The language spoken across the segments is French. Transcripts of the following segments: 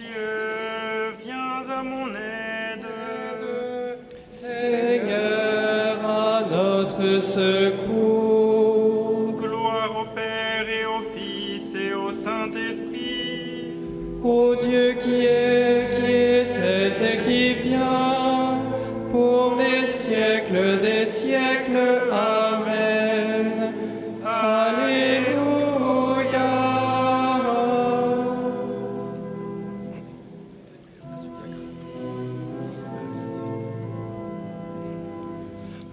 Dieu, viens à mon aide. Seigneur, à notre secours. Gloire au Père et au Fils et au Saint-Esprit. Ô Dieu qui est, qui était et qui vient, pour les siècles des siècles. Amen. Alléluia.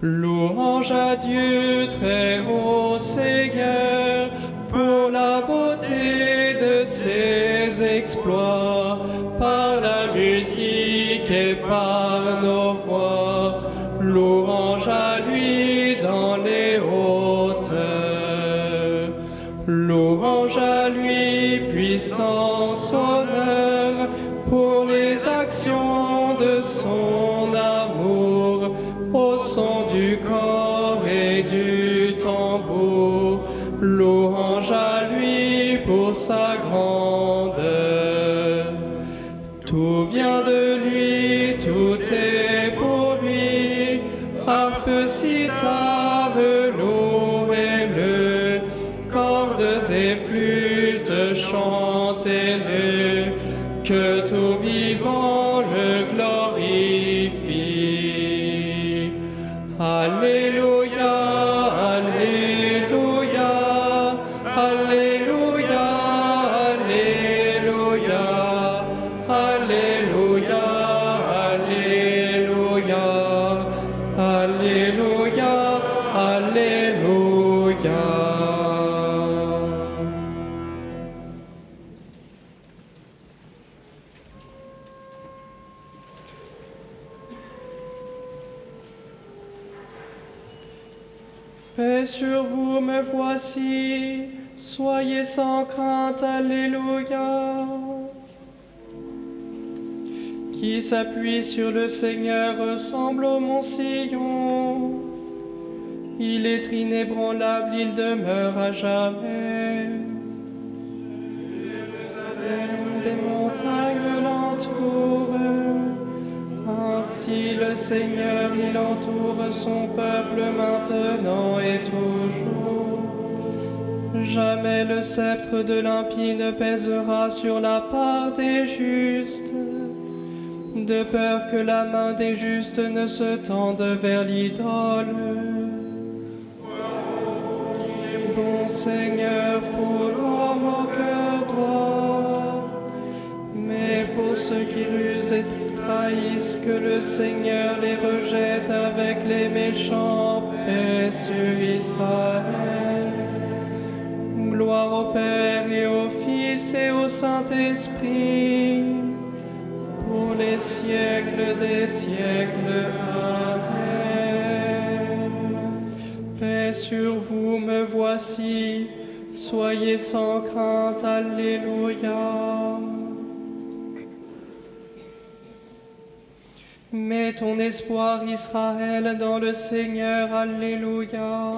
Louange à Dieu très haut Seigneur, pour la beauté de ses exploits, par la musique et par nos voix. Louange à lui dans les hauteurs. Louange à lui, puissance, honneur, pour les actions de son amour, au son du corps et du tambour. Louange à lui pour sa grandeur. Tout vient de lui, tout est pour lui. Harpe, cithare, louez-le. Cordes et flûtes, chantez-le. Que tout vivant le glorifie. Alléluia, Alléluia, Alléluia, Alléluia, Alléluia, Alléluia, Alléluia, Alléluia. Paix sur vous, me voici, soyez sans crainte, Alléluia. Qui s'appuie sur le Seigneur ressemble au mont Sion. Il est inébranlable, il demeure à jamais. Des montagnes l'entourent. Ainsi le Seigneur, il entoure son peuple maintenant et toujours. Jamais le sceptre de l'impie ne pèsera sur la part des justes, de peur que la main des justes ne se tende vers l'idole. Bon Seigneur, pour l'homme au cœur droit, mais pour ceux qui rusent et trahissent, que le Seigneur les rejette avec les méchants. Paix sur Israël. Gloire au Père et au Fils et au Saint-Esprit, pour les siècles des siècles. Amen. Paix sur vous, me voici, soyez sans crainte. Alléluia. Mets ton espoir, Israël, dans le Seigneur. Alléluia.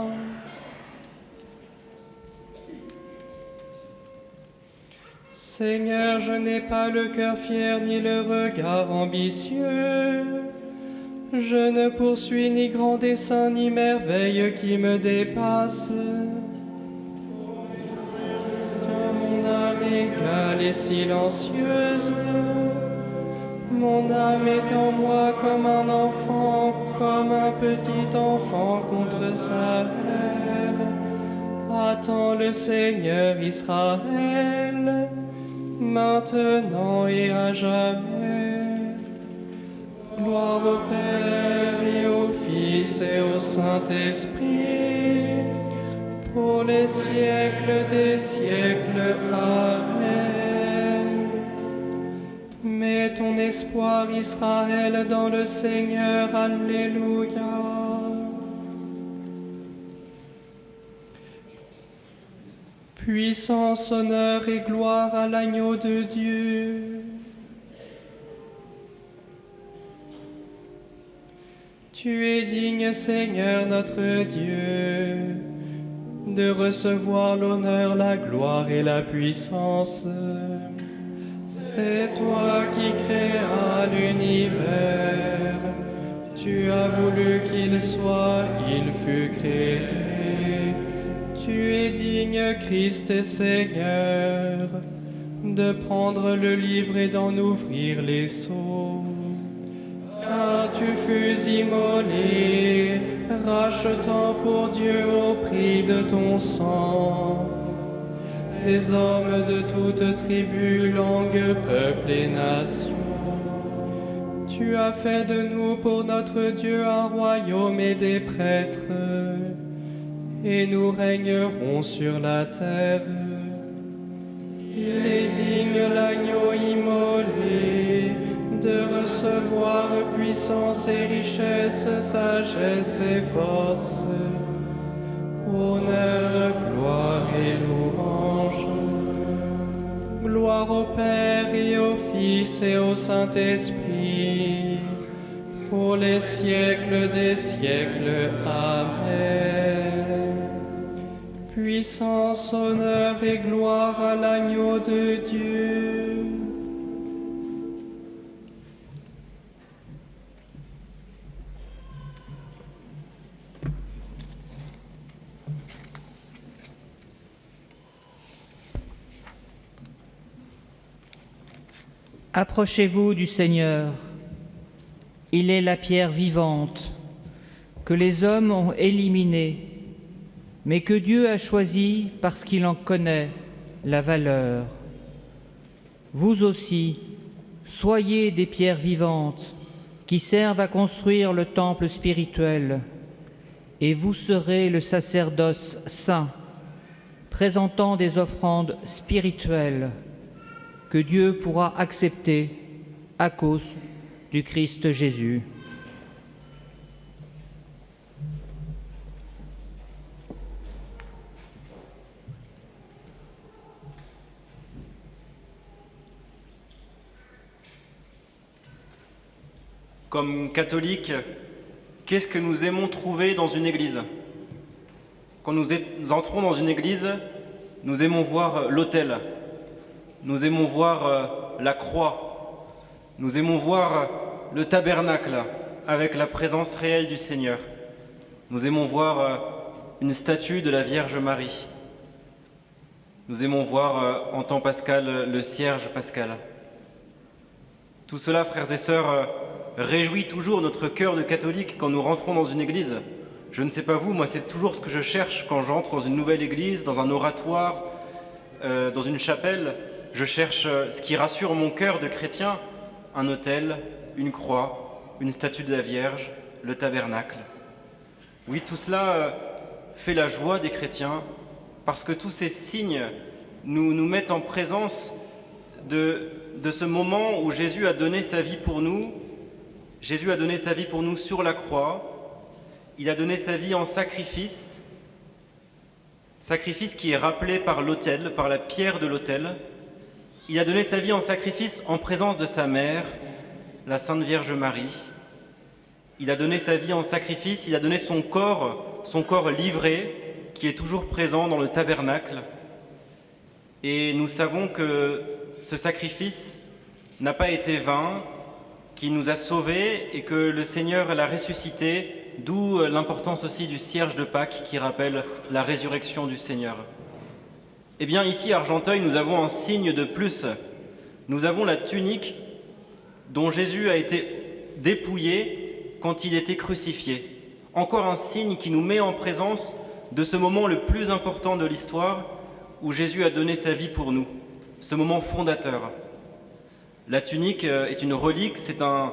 Seigneur, je n'ai pas le cœur fier ni le regard ambitieux. Je ne poursuis ni grand dessein ni merveille qui me dépasse. Mon âme égale et silencieuse. Mon âme est en moi comme un enfant, comme un petit enfant contre sa mère. Attends le Seigneur Israël, maintenant et à jamais. Gloire au Père et au Fils et au Saint-Esprit, pour les siècles des siècles. Amen. Mets ton espoir, Israël, dans le Seigneur. Alléluia. Puissance, honneur et gloire à l'agneau de Dieu. Tu es digne, Seigneur notre Dieu, de recevoir l'honneur, la gloire et la puissance. C'est toi qui créas l'univers. Tu as voulu qu'il soit, il fut créé. Tu es digne, Christ et Seigneur, de prendre le livre et d'en ouvrir les sceaux. Car tu fus immolé, rachetant pour Dieu au prix de ton sang des hommes de toutes tribus, langues, peuples et nations. Tu as fait de nous pour notre Dieu un royaume et des prêtres, et nous régnerons sur la terre. Il est digne l'agneau immolé de recevoir puissance et richesse, sagesse et force, honneur, gloire et louange. Gloire au Père et au Fils et au Saint-Esprit, pour les siècles des siècles. Amen. Puissance, honneur et gloire à l'agneau de Dieu. Approchez-vous du Seigneur. Il est la pierre vivante que les hommes ont éliminée, mais que Dieu a choisie parce qu'il en connaît la valeur. Vous aussi, soyez des pierres vivantes qui servent à construire le temple spirituel, et vous serez le sacerdoce saint, présentant des offrandes spirituelles que Dieu pourra accepter à cause du Christ Jésus. Comme catholiques, qu'est-ce que nous aimons trouver dans une église? Quand nous entrons dans une église, nous aimons voir l'autel, nous aimons voir la croix, nous aimons voir le tabernacle avec la présence réelle du Seigneur. Nous aimons voir une statue de la Vierge Marie. Nous aimons voir en temps pascal le cierge pascal. Tout cela, frères et sœurs, réjouit toujours notre cœur de catholique quand nous rentrons dans une église. Je ne sais pas vous, moi c'est toujours ce que je cherche quand j'entre dans une nouvelle église, dans un oratoire, dans une chapelle. Je cherche ce qui rassure mon cœur de chrétien, un autel, une croix, une statue de la Vierge, le tabernacle. Oui, tout cela fait la joie des chrétiens parce que tous ces signes nous mettent en présence de ce moment où Jésus a donné sa vie pour nous. Jésus a donné sa vie pour nous sur la croix. Il a donné sa vie en sacrifice, sacrifice qui est rappelé par l'autel, par la pierre de l'autel. Il a donné sa vie en sacrifice en présence de sa mère, la Sainte Vierge Marie. Il a donné sa vie en sacrifice, il a donné son corps livré, qui est toujours présent dans le tabernacle. Et nous savons que ce sacrifice n'a pas été vain, qu'il nous a sauvés et que le Seigneur l'a ressuscité, d'où l'importance aussi du cierge de Pâques qui rappelle la résurrection du Seigneur. Eh bien, ici à Argenteuil, nous avons un signe de plus. Nous avons la tunique dont Jésus a été dépouillé quand il était crucifié. Encore un signe qui nous met en présence de ce moment le plus important de l'histoire où Jésus a donné sa vie pour nous, ce moment fondateur. La tunique est une relique, c'est un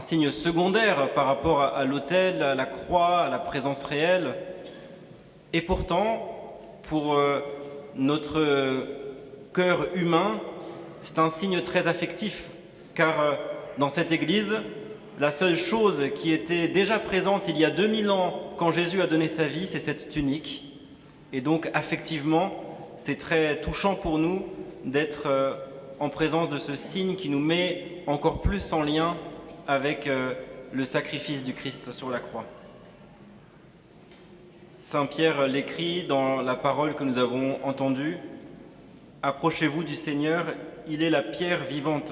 signe secondaire par rapport à l'autel, à la croix, à la présence réelle. Et pourtant, pour notre cœur humain, c'est un signe très affectif, car dans cette église, la seule chose qui était déjà présente il y a 2000 ans quand Jésus a donné sa vie, c'est cette tunique. Et donc, affectivement, c'est très touchant pour nous d'être en présence de ce signe qui nous met encore plus en lien avec le sacrifice du Christ sur la croix. Saint Pierre l'écrit dans la parole que nous avons entendue. Approchez-vous du Seigneur, il est la pierre vivante.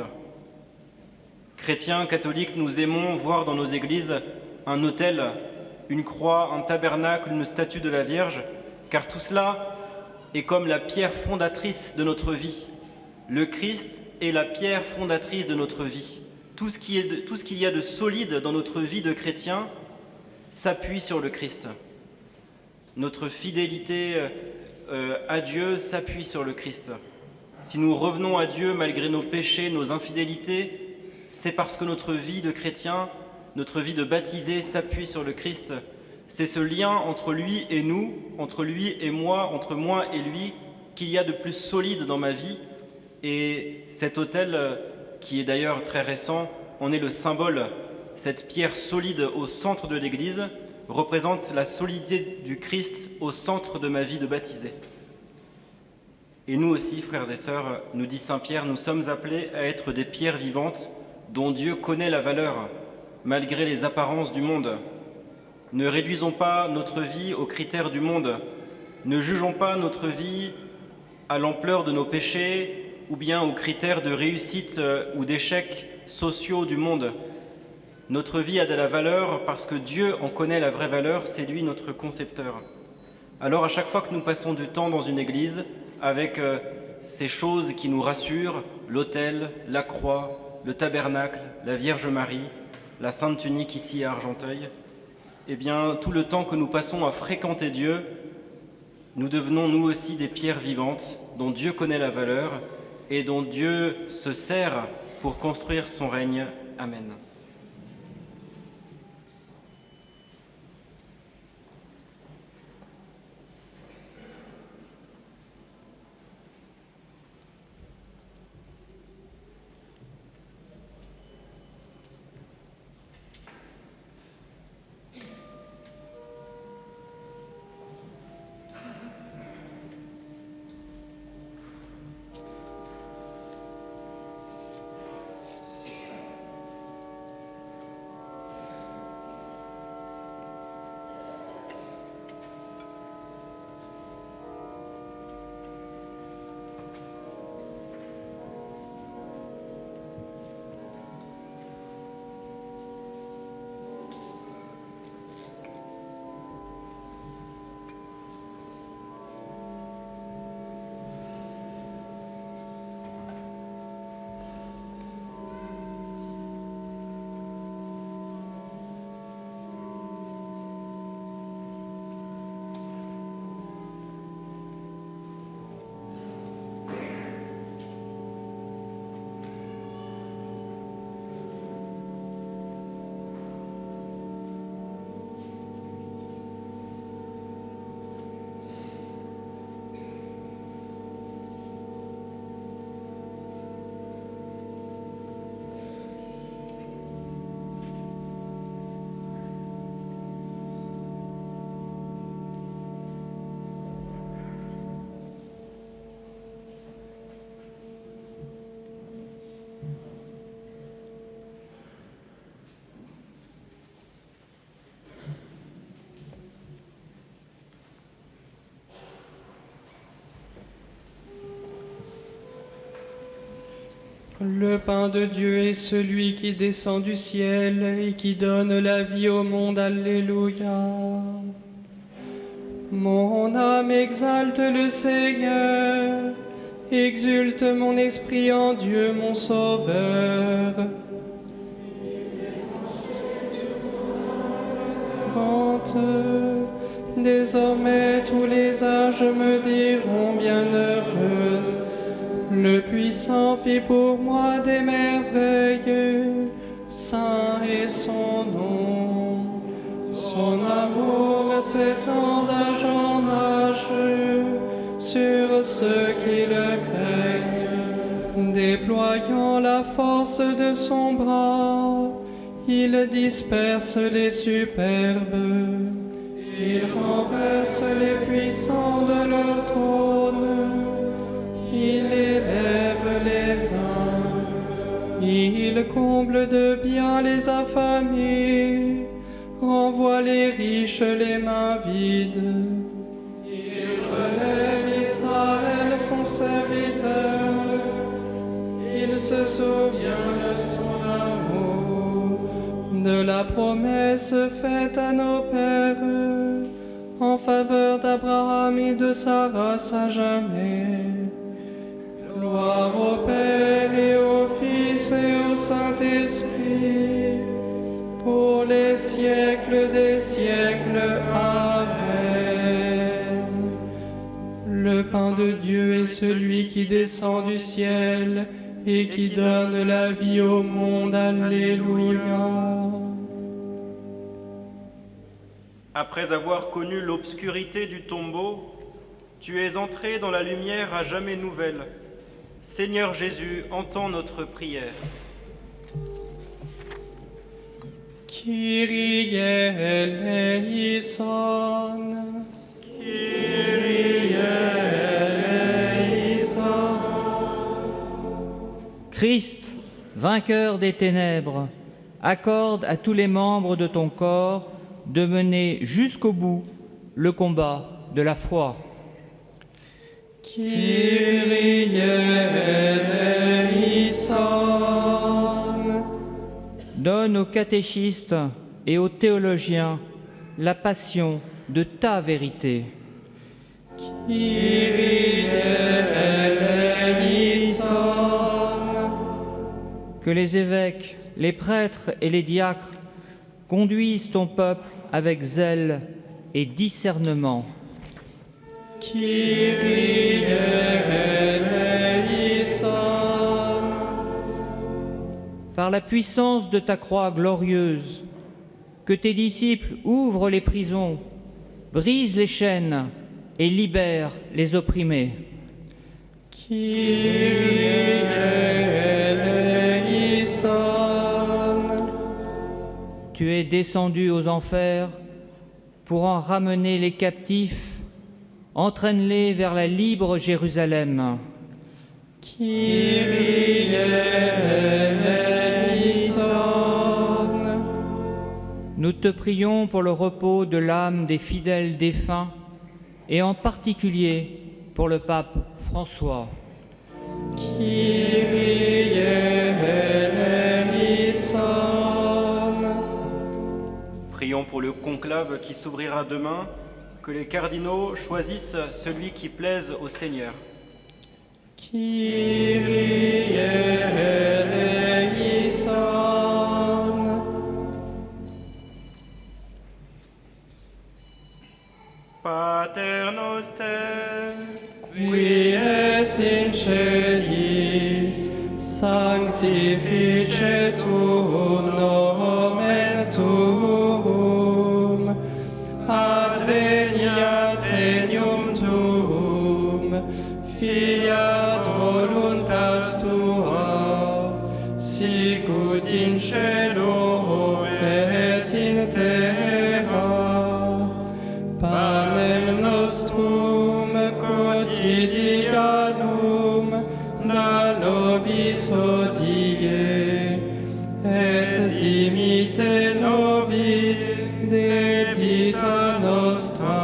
Chrétiens, catholiques, nous aimons voir dans nos églises un autel, une croix, un tabernacle, une statue de la Vierge, car tout cela est comme la pierre fondatrice de notre vie. Le Christ est la pierre fondatrice de notre vie. Tout ce qu'il y a de solide dans notre vie de chrétien s'appuie sur le Christ. Notre fidélité à Dieu s'appuie sur le Christ. Si nous revenons à Dieu malgré nos péchés, nos infidélités, c'est parce que notre vie de chrétien, notre vie de baptisé s'appuie sur le Christ. C'est ce lien entre lui et nous, entre lui et moi, entre moi et lui, qu'il y a de plus solide dans ma vie. Et cet autel, qui est d'ailleurs très récent, en est le symbole. Cette pierre solide au centre de l'Église représente la solidité du Christ au centre de ma vie de baptisé. Et nous aussi, frères et sœurs, nous dit saint Pierre, nous sommes appelés à être des pierres vivantes dont Dieu connaît la valeur, malgré les apparences du monde. Ne réduisons pas notre vie aux critères du monde. Ne jugeons pas notre vie à l'ampleur de nos péchés ou bien aux critères de réussite ou d'échecs sociaux du monde. Notre vie a de la valeur parce que Dieu en connaît la vraie valeur, c'est lui notre concepteur. Alors à chaque fois que nous passons du temps dans une église, avec ces choses qui nous rassurent, l'autel, la croix, le tabernacle, la Vierge Marie, la Sainte Tunique ici à Argenteuil, eh bien, tout le temps que nous passons à fréquenter Dieu, nous devenons nous aussi des pierres vivantes dont Dieu connaît la valeur et dont Dieu se sert pour construire son règne. Amen. Le pain de Dieu est celui qui descend du ciel et qui donne la vie au monde. Alléluia. Mon âme exalte le Seigneur, exulte mon esprit en Dieu mon Sauveur. Désormais tous les âges me diront bienheureuse. Le Puissant fit pour moi des merveilles, saint est son nom. Son amour s'étend d'âge en âge sur ceux qui le craignent. Déployant la force de son bras, il disperse les superbes. Il renverse les puissants de leur trône. Il élève les uns, il comble de bien les affamés, renvoie les riches les mains vides. Il relève Israël son serviteur. Il se souvient de son amour, de la promesse faite à nos pères, en faveur d'Abraham et de sa race à jamais. Gloire au Père et au Fils et au Saint-Esprit, pour les siècles des siècles. Amen. Le pain de Dieu est celui qui descend du ciel et qui donne la vie au monde. Alléluia. Après avoir connu l'obscurité du tombeau, tu es entré dans la lumière à jamais nouvelle. Seigneur Jésus, entends notre prière. Kyrie eleison. Kyrie eleison. Christ, vainqueur des ténèbres, accorde à tous les membres de ton corps de mener jusqu'au bout le combat de la foi. Kyrie eleison. Donne aux catéchistes et aux théologiens la passion de ta vérité. Kyrie eleison. Que les évêques, les prêtres et les diacres conduisent ton peuple avec zèle et discernement. Kyrie eleison. Par la puissance de ta croix glorieuse, que tes disciples ouvrent les prisons, brisent les chaînes et libèrent les opprimés. Kyrie eleison. Tu es descendu aux enfers pour en ramener les captifs. Entraîne-les vers la libre Jérusalem. Kyrie eleison. Nous te prions pour le repos de l'âme des fidèles défunts et en particulier pour le pape François. Kyrie eleison. Prions pour le conclave qui s'ouvrira demain, que les cardinaux choisissent celui qui plaise au Seigneur. Kyrie eleison. Pater noster, Qui es in celis, sanctificetur nomen tuum, adveniat regnum tuum, fiat voluntas tua, sicut in cielo et in terra. Panem nostrum quotidianum da nobis hodie, et dimitte nobis debita nostra,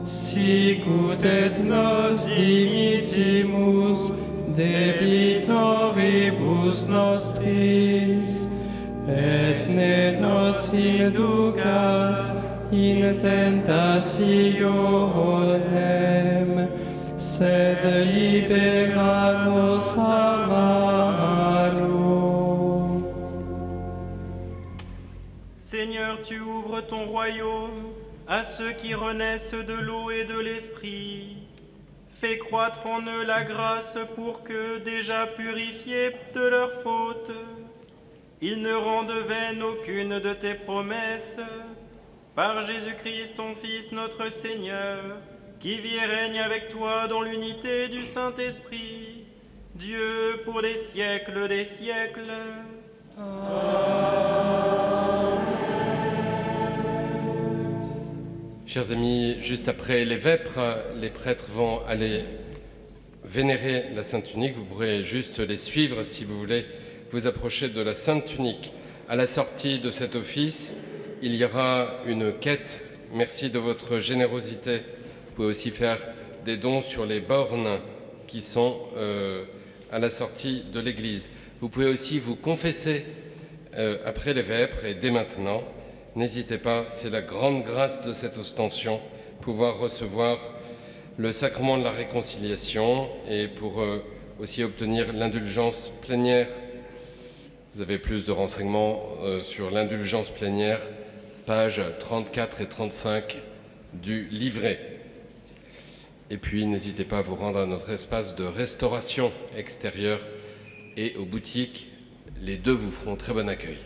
sicut et nos dimittimus debitoribus nostris, et ne nos inducas in tentationem, sed libera nos a malo. Seigneur, tu ouvres ton royaume à ceux qui renaissent de l'eau et de l'esprit. Fais croître en eux la grâce pour que, déjà purifiés de leurs fautes, ils ne rendent vaine aucune de tes promesses. Par Jésus-Christ, ton Fils, notre Seigneur, qui vit et règne avec toi dans l'unité du Saint-Esprit, Dieu pour les siècles des siècles. Chers amis, juste après les vêpres, les prêtres vont aller vénérer la Sainte Tunique. Vous pourrez juste les suivre si vous voulez vous approcher de la Sainte Tunique. À la sortie de cet office, il y aura une quête. Merci de votre générosité. Vous pouvez aussi faire des dons sur les bornes qui sont à la sortie de l'église. Vous pouvez aussi vous confesser après les vêpres et dès maintenant. N'hésitez pas, c'est la grande grâce de cette ostension, pouvoir recevoir le sacrement de la réconciliation et pour aussi obtenir l'indulgence plénière. Vous avez plus de renseignements sur l'indulgence plénière, pages 34 et 35 du livret. Et puis n'hésitez pas à vous rendre à notre espace de restauration extérieure et aux boutiques. Les deux vous feront très bon accueil.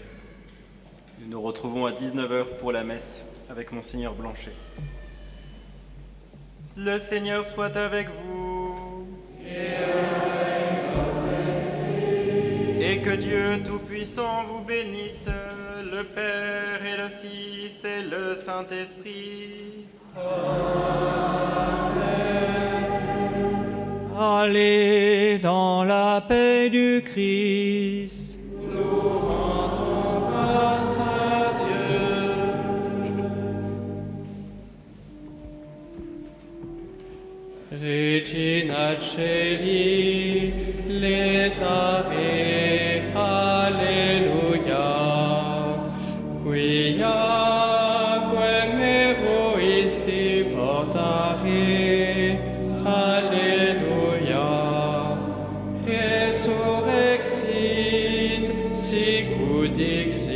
Nous nous retrouvons à 19h pour la messe avec Monseigneur Blanchet. Le Seigneur soit avec vous. Et que Dieu Tout-Puissant vous bénisse, le Père et le Fils et le Saint-Esprit. Allez dans la paix du Christ. Nous rendons grâce à Dieu. Regina Celi, letare, alleluia, quiaque meruisti portare, alleluia, resurrexit, sicut dixit,